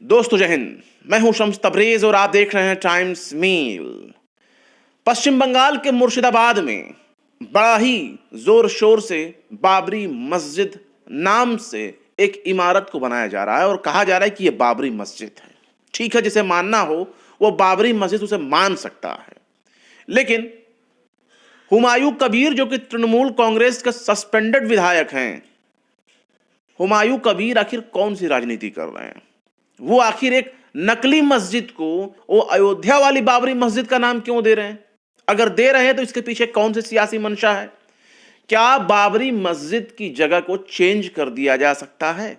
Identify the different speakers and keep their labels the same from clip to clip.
Speaker 1: दोस्तों जय हिंद। मैं हूं शम्स तबरेज और आप देख रहे हैं टाइम्स मील। पश्चिम बंगाल के मुर्शिदाबाद में बड़ा ही जोर शोर से बाबरी मस्जिद नाम से एक इमारत को बनाया जा रहा है और कहा जा रहा है कि यह बाबरी मस्जिद है। ठीक है, जिसे मानना हो वो बाबरी मस्जिद उसे मान सकता है, लेकिन हुमायूं कबीर जो कि तृणमूल कांग्रेस के सस्पेंडेड विधायक हैं, हुमायूं कबीर आखिर कौन सी राजनीति कर रहे हैं? वो आखिर एक नकली मस्जिद को वो अयोध्या वाली बाबरी मस्जिद का नाम क्यों दे रहे हैं? अगर दे रहे हैं तो इसके पीछे कौन सी सियासी मंशा है? क्या बाबरी मस्जिद की जगह को चेंज कर दिया जा सकता है?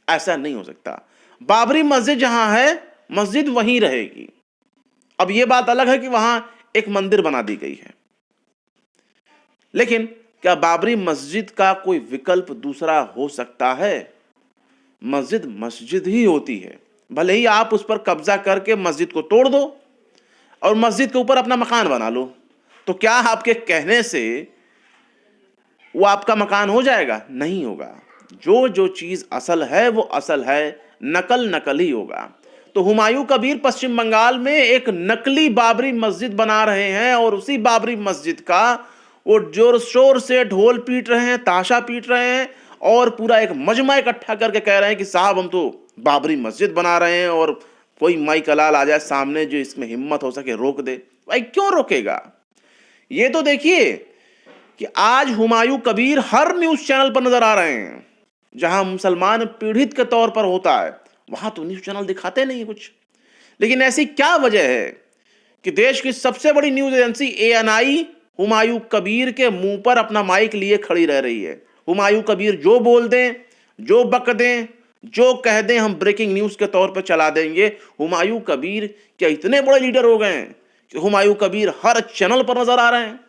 Speaker 1: ऐसा नहीं हो सकता। बाबरी मस्जिद जहां है, मस्जिद वहीं रहेगी। अब यह बात अलग है कि वहां एक मंदिर बना दी गई है, लेकिन क्या बाबरी मस्जिद का कोई विकल्प दूसरा हो सकता है? मस्जिद मस्जिद ही होती है। भले ही आप उस पर कब्जा करके मस्जिद को तोड़ दो और मस्जिद के ऊपर अपना मकान बना लो, तो क्या आपके कहने से वो आपका मकान हो जाएगा? नहीं होगा। जो जो चीज असल है वो असल है, नकल नकल ही होगा। तो हुमायूं कबीर पश्चिम बंगाल में एक नकली बाबरी मस्जिद बना रहे हैं और उसी बाबरी मस्जिद का वो जोर शोर से ढोल पीट रहे हैं, ताशा पीट रहे हैं और पूरा एक मजमा इकट्ठा करके कह रहे हैं कि साहब हम तो बाबरी मस्जिद बना रहे हैं और कोई माई कलाल आ जाए सामने जो इसमें हिम्मत हो सके रोक दे। भाई क्यों रोकेगा? ये तो देखिए कि आज हुमायूं कबीर हर न्यूज चैनल पर नजर आ रहे हैं। जहां मुसलमान पीड़ित के तौर पर होता है वहां तो न्यूज चैनल दिखाते नहीं कुछ। लेकिन ऐसी क्या वजह है कि देश की सबसे बड़ी news agency ANI Humayun Kabir के मुंह पर अपना माइक लिए खड़ी रह रही है? हुमायूं कबीर जो बोल दें, जो बक दें, जो कह दें, हम ब्रेकिंग न्यूज के तौर पर चला देंगे। हुमायूं कबीर क्या इतने बड़े लीडर हो गए हैं कि हुमायूं कबीर हर चैनल पर नजर आ रहे हैं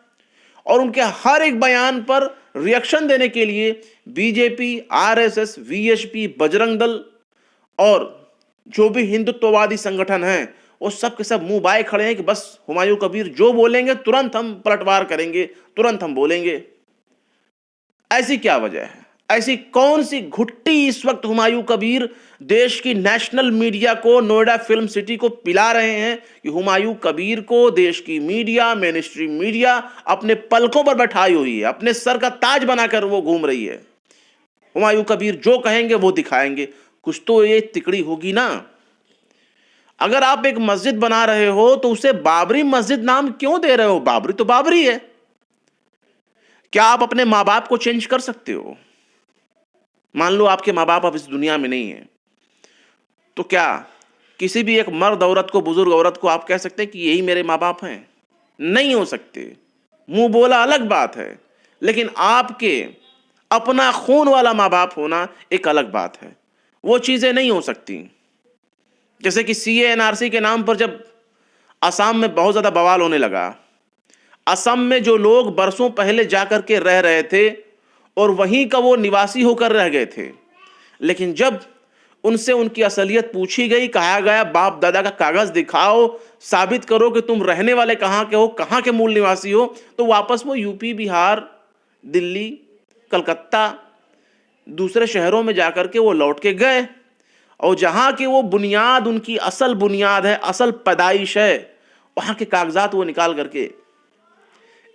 Speaker 1: और उनके हर एक बयान पर रिएक्शन देने के लिए BJP, RSS, VHP, Bajrang Dal और जो भी हिंदुत्ववादी संगठन हैं वो सब के सब मुंह बाए खड़े हैं कि बस हुमायूं कबीर जो बोलेंगे तुरंत हम पलटवार करेंगे, तुरंत हम बोलेंगे। ऐसी क्या वजह है? ऐसी कौन सी घुट्टी इस वक्त हुमायूं कबीर देश की नेशनल मीडिया को, नोएडा फिल्म सिटी को पिला रहे हैं कि हुमायूं कबीर को देश की मीडिया, मेन स्ट्रीम मीडिया अपने पलकों पर बैठाई हुई है, अपने सर का ताज बनाकर वो घूम रही है। हुमायूं कबीर जो कहेंगे वो दिखाएंगे। कुछ तो ये तिकड़ी होगी ना। अगर आप एक मस्जिद बना रहे हो तो उसे बाबरी मस्जिद नाम क्यों दे रहे हो? बाबरी तो बाबरी है। क्या आप अपने माँ बाप को चेंज कर सकते हो? मान लो आपके माँ बाप अब इस दुनिया में नहीं है, तो क्या किसी भी एक मर्द औरत को, बुजुर्ग औरत को आप कह सकते हैं कि यही मेरे माँ बाप हैं? नहीं हो सकते। मुंह बोला अलग बात है, लेकिन आपके अपना खून वाला माँ बाप होना एक अलग बात है। वो चीजें नहीं हो सकती। जैसे कि CA NRC के नाम पर जब असम में बहुत ज्यादा बवाल होने लगा, असम में जो लोग बरसों पहले जाकर के रह रहे थे और वहीं का वो निवासी होकर रह गए थे, लेकिन जब उनसे उनकी असलियत पूछी गई, कहा गया बाप दादा का कागज दिखाओ, साबित करो कि तुम रहने वाले कहाँ के हो, कहाँ के मूल निवासी हो, तो वापस वो UP, बिहार, दिल्ली, कलकत्ता, दूसरे शहरों में जाकर के वो लौट के गए और जहां की वो बुनियाद, उनकी असल बुनियाद है, असल पैदाइश है, वहां के कागजात वो निकाल करके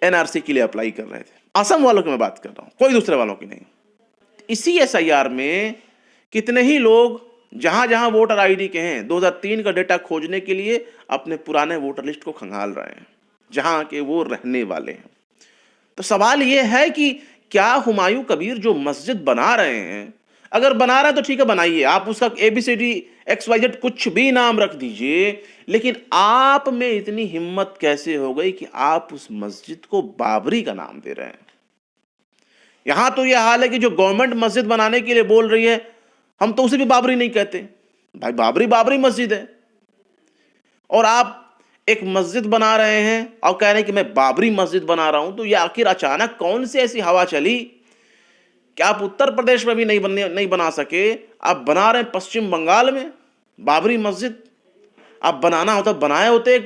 Speaker 1: NRC के लिए अप्लाई कर रहे थे। असम वालों की मैं बात कर रहा हूं, कोई दूसरे वालों की नहीं। इसी SIR में कितने ही लोग जहां जहां वोटर ID के हैं, 2003 का डेटा खोजने के लिए अपने पुराने वोटर लिस्ट को खंगाल रहे हैं जहां के वो रहने वाले हैं। तो सवाल यह है कि क्या हुमायूं कबीर जो मस्जिद बना रहे हैं, अगर बना रहा है तो ठीक है बनाइए, आप उसका ABCD XYZ कुछ भी नाम रख दीजिए, लेकिन आप में इतनी हिम्मत कैसे हो गई कि आप उस मस्जिद को बाबरी का नाम दे रहे हैं? यहां तो यह हाल है कि जो गवर्नमेंट मस्जिद बनाने के लिए बोल रही है, हम तो उसे भी बाबरी नहीं कहते। भाई बाबरी बाबरी मस्जिद है और आप एक मस्जिद बना रहे हैं और कह रहे हैं कि मैं बाबरी मस्जिद बना रहा हूं। तो यह आखिर अचानक कौन सी ऐसी हवा चली कि आप उत्तर प्रदेश में भी नहीं बना सके, आप बना रहे हैं पश्चिम बंगाल में बाबरी मस्जिद? आप बनाना होता बनाए होते,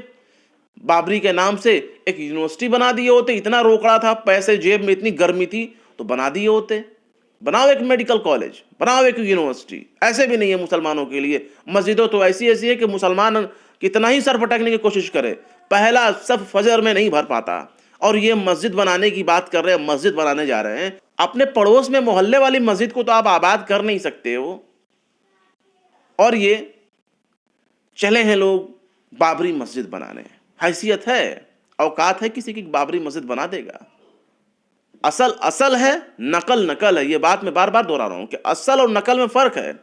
Speaker 1: बाबरी के नाम से एक यूनिवर्सिटी बना दिए होते। इतना रोकड़ा था, पैसे जेब में इतनी गर्मी थी तो बना दिए होते। बनाओ एक मेडिकल कॉलेज, बनाओ एक यूनिवर्सिटी। ऐसे भी नहीं है मुसलमानों के लिए। मस्जिदों तो ऐसी ऐसी है कि मुसलमान कितना ही सर पटकने की कोशिश करे, पहला सब फजर में नहीं भर पाता। और ये मस्जिद बनाने की बात कर रहे हैं, मस्जिद बनाने जा रहे हैं। अपने पड़ोस में मोहल्ले वाली मस्जिद को तो आप आबाद कर नहीं सकते हो, और ये चले हैं लोग बाबरी मस्जिद बनाने। हैसियत है, औकात है किसी की बाबरी मस्जिद बना देगा? असल असल है, नकल नकल है। ये बात मैं बार बार दोहरा रहा हूं कि असल और नकल में फर्क है।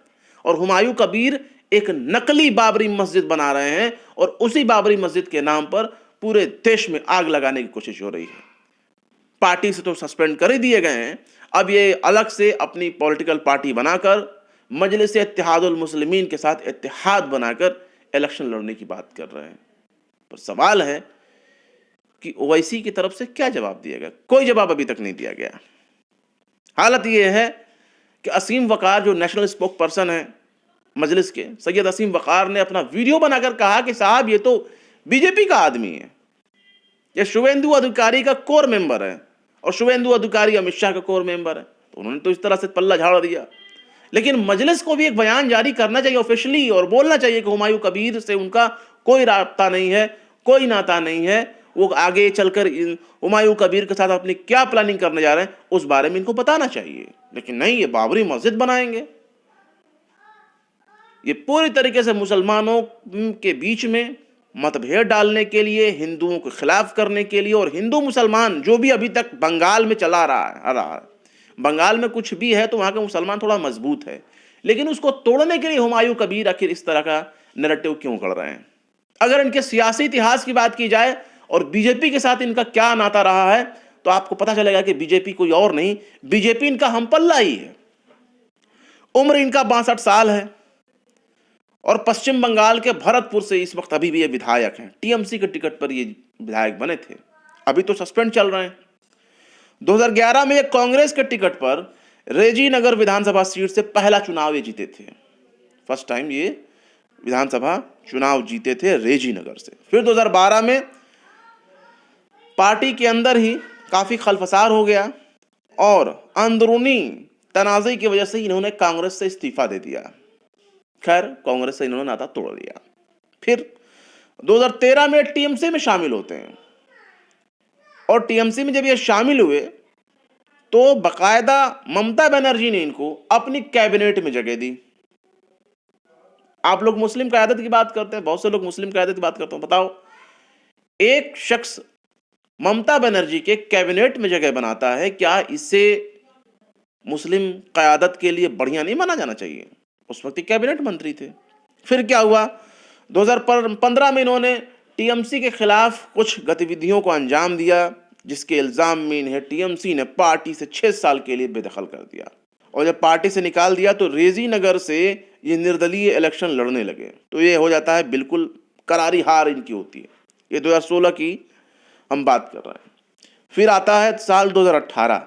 Speaker 1: और हुमायूं कबीर एक नकली बाबरी मस्जिद बना रहे हैं, और उसी बाबरी मस्जिद के नाम पर पूरे देश में आग लगाने की कोशिश हो रही है। पार्टी से तो सस्पेंड कर ही दिए गए हैं, अब ये अलग से अपनी पॉलिटिकल पार्टी बनाकर मजलिस इत्तेहादुल मुस्लिमीन के साथ इत्तेहाद बनाकर इलेक्शन लड़ने की बात कर रहे हैं। पर सवाल है कि ओवैसी की तरफ से क्या जवाब दिया गया? कोई जवाब अभी तक नहीं दिया गया। हालत यह है कि असीम वकार जो नेशनल स्पोक पर्सन है मजलिस के, सैयद असीम वकार ने अपना वीडियो बनाकर कहा कि साहब ये तो बीजेपी का आदमी है, ये शुभेंदु अधिकारी का कोर मेंबर है, और शुभेंदु अधिकारी अमित शाह का कोर मेंबर है। तो उन्होंने तो इस तरह से पल्ला झाड़ दिया। लेकिन मजलिस को भी एक बयान जारी करना चाहिए ऑफिशियली, और बोलना चाहिए कि हुमायूं कबीर से उनका कोई राब्ता नहीं है, कोई नाता नहीं है। वो आगे चलकर हुमायूं कबीर के साथ अपनी क्या प्लानिंग करने जा रहे हैं उस बारे में इनको बताना चाहिए। लेकिन नहीं, ये बाबरी मस्जिद बनाएंगे। ये पूरी तरीके से मुसलमानों के बीच में मतभेद डालने के लिए, हिंदुओं के खिलाफ करने के लिए। और हिंदू मुसलमान जो भी अभी तक बंगाल में चला रहा है, बंगाल में कुछ भी है तो वहां का मुसलमान थोड़ा मजबूत है, लेकिन उसको तोड़ने के लिए हुमायूं कबीर आखिर इस तरह का नैरेटिव क्यों कर रहे हैं? अगर इनके सियासी इतिहास की बात की जाए और बीजेपी के साथ इनका क्या नाता रहा है, तो आपको पता चलेगा कि बीजेपी कोई और नहीं, बीजेपी इनका हमपल्ला ही है। उम्र इनका 62 साल है, और पश्चिम बंगाल के भरतपुर से इस वक्त अभी भी ये विधायक हैं। टीएमसी के टिकट पर ये विधायक बने थे, अभी तो सस्पेंड चल रहे हैं। 2011 में ये कांग्रेस के टिकट पर रेजी नगर विधानसभा सीट से पहला चुनाव ये जीते थे। फर्स्ट टाइम ये विधानसभा चुनाव जीते थे रेजी नगर से। फिर 2012 में पार्टी के अंदर ही काफी खलफसार हो गया, और अंदरूनी तनाज़े की वजह से इन्होंने कांग्रेस से इस्तीफा दे दिया। खैर, कांग्रेस से इन्होंने नाता तोड़ दिया। फिर 2013 में टीएमसी में शामिल होते हैं, और टीएमसी में जब ये शामिल हुए तो बकायदा ममता बनर्जी ने इनको अपनी कैबिनेट में जगह दी। आप लोग मुस्लिम क़यादत की बात करते हैं, बहुत से लोग मुस्लिम क़यादत की बात करते हैं। बताओ, एक शख्स ममता बनर्जी के कैबिनेट में जगह बनाता है, क्या इसे मुस्लिम क़यादत के लिए बढ़िया नहीं माना जाना चाहिए? उस वक्त कैबिनेट मंत्री थे। फिर क्या हुआ, 2015 में इन्होंने टीएमसी के खिलाफ कुछ गतिविधियों को अंजाम दिया, जिसके इल्जाम में इन्हें टीएमसी ने पार्टी से 6 साल के लिए बेदखल कर दिया। और जब पार्टी से निकाल दिया तो रेजी नगर से ये निर्दलीय इलेक्शन लड़ने लगे। तो ये हो जाता है, बिल्कुल करारी हार इनकी होती है। ये 2016 की हम बात कर रहे हैं। फिर आता है साल 2018,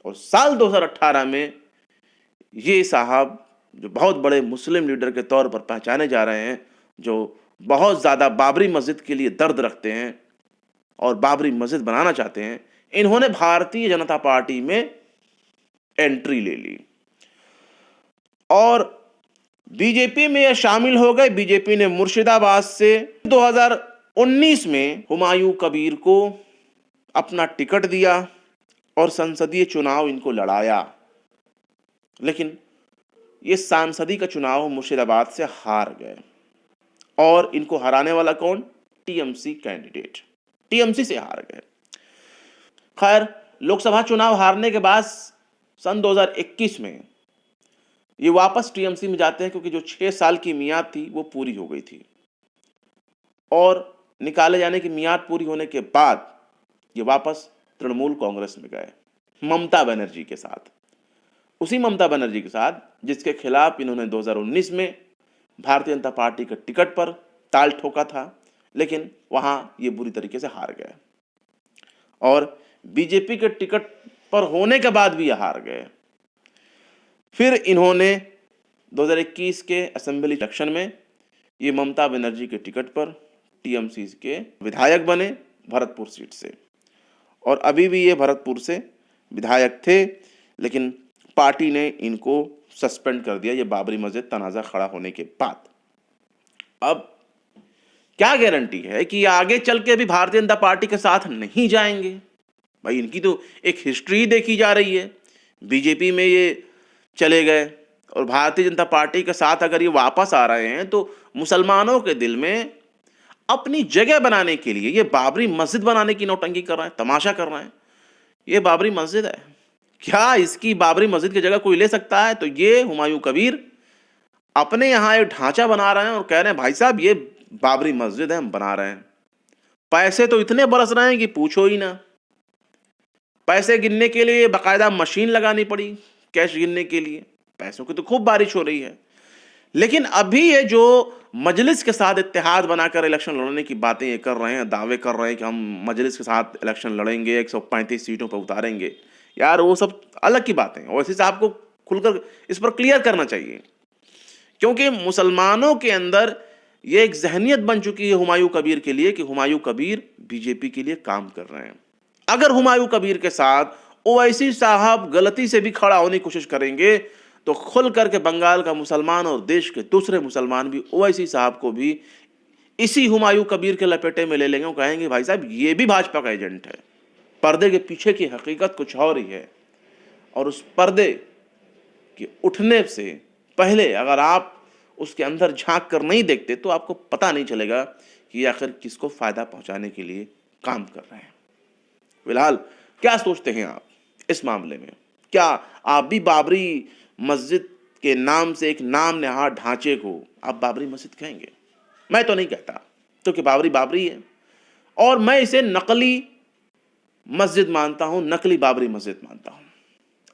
Speaker 1: और साल 2018 में ये साहब जो बहुत बड़े मुस्लिम लीडर के तौर पर पहचाने जा रहे हैं, जो बहुत ज़्यादा बाबरी मस्जिद के लिए दर्द रखते हैं और बाबरी मस्जिद बनाना चाहते हैं, इन्होंने भारतीय जनता पार्टी में एंट्री ले ली और बीजेपी में शामिल हो गए। बीजेपी ने मुर्शिदाबाद से 2019 में हुमायूं कबीर को अपना टिकट दिया और संसदीय चुनाव इनको लड़ाया, लेकिन ये सांसदी का चुनाव मुर्शिदाबाद से हार गए। और इनको हराने वाला कौन? टीएमसी कैंडिडेट, टीएमसी से हार गए। खैर, लोकसभा चुनाव हारने के बाद सन 2021 में ये वापस टीएमसी में जाते हैं, क्योंकि जो 6 साल की मियाद थी वो पूरी हो गई थी, और निकाले जाने की मियाद पूरी होने के बाद ये वापस तृणमूल कांग्रेस में गए, ममता बनर्जी के साथ। उसी ममता बनर्जी के साथ जिसके खिलाफ इन्होंने 2019 में भारतीय जनता पार्टी के टिकट पर ताल ठोका था, लेकिन वहां ये बुरी तरीके से हार गए। और बीजेपी के टिकट पर होने के बाद भी ये हार गए। फिर इन्होंने 2021 के असेंबली इलेक्शन में ये ममता बनर्जी के टिकट पर टीएमसी के विधायक बने भरतपुर सीट से, और अभी भी ये भरतपुर से विधायक थे, लेकिन पार्टी ने इनको सस्पेंड कर दिया, ये बाबरी मस्जिद तनाज़ा खड़ा होने के बाद। अब क्या गारंटी है कि आगे चल के भी भारतीय जनता पार्टी के साथ नहीं जाएंगे? भाई इनकी तो एक हिस्ट्री देखी जा रही है, बीजेपी में ये चले गए और भारतीय जनता पार्टी के साथ अगर ये वापस आ रहे हैं तो मुसलमानों के दिल में अपनी जगह बनाने के लिए ये बाबरी मस्जिद बनाने की नौटंकी कर रहे हैं, तमाशा कर रहे हैं। ये बाबरी मस्जिद है, क्या इसकी बाबरी मस्जिद की जगह कोई ले सकता है? तो ये हुमायूं कबीर अपने यहाँ एक ढांचा बना रहे हैं और कह रहे हैं भाई साहब ये बाबरी मस्जिद है, हम बना रहे हैं। पैसे तो इतने बरस रहे हैं कि पूछो ही ना। पैसे गिनने के लिए बाकायदा मशीन लगानी पड़ी, कैश गिनने के लिए पैसों की तो खूब बारिश हो रही है। लेकिन अभी ये जो मजलिस के साथ इत्तेहाद बनाकर इलेक्शन लड़ने की बातें ये कर रहे हैं, दावे कर रहे हैं कि हम मजलिस के साथ इलेक्शन लड़ेंगे, 135 सीटों पर उतारेंगे, यार वो सब अलग की बातें हैं। वैसे से आपको खुलकर इस पर क्लियर करना चाहिए, क्योंकि मुसलमानों के अंदर ये एक जहनियत बन चुकी है हुमायूं कबीर के लिए कि हुमायूं कबीर बीजेपी के लिए काम कर रहे हैं। अगर हुमायूं कबीर के साथ ओवैसी साहब गलती से भी खड़ा होने की कोशिश करेंगे तो खुल करके बंगाल का मुसलमान और देश के दूसरे मुसलमान भी ओवैसी साहब को भी इसी हुमायूं कबीर के लपेटे में ले लेंगे और कहेंगे भाई साहब ये भी भाजपा का एजेंट है। पर्दे के पीछे की हकीकत कुछ और ही है, और उस पर्दे के उठने से पहले अगर आप उसके अंदर झांक कर नहीं देखते तो आपको पता नहीं चलेगा कि आखिर किसको फायदा पहुंचाने के लिए काम कर रहे हैं। फिलहाल क्या सोचते हैं आप इस मामले में? क्या आप भी बाबरी मस्जिद के नाम से एक नाम नेहाद ढांचे को आप बाबरी मस्जिद कहेंगे? मैं तो नहीं कहता, क्योंकि बाबरी बाबरी है और मैं इसे नकली मस्जिद मानता हूं, नकली बाबरी मस्जिद मानता हूं।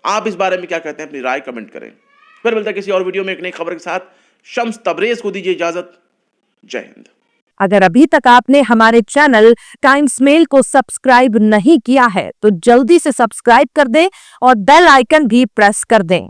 Speaker 1: आप इस बारे में क्या कहते हैं? अपनी राय कमेंट करें। फिर मिलता है किसी और वीडियो में एक नई खबर के साथ। शम्स तबरेज को दीजिए इजाजत। जय हिंद।
Speaker 2: अगर अभी तक आपने हमारे चैनल टाइम्स मेल को सब्सक्राइब नहीं किया है तो जल्दी से सब्सक्राइब कर दें और बेल आइकन भी प्रेस कर दें।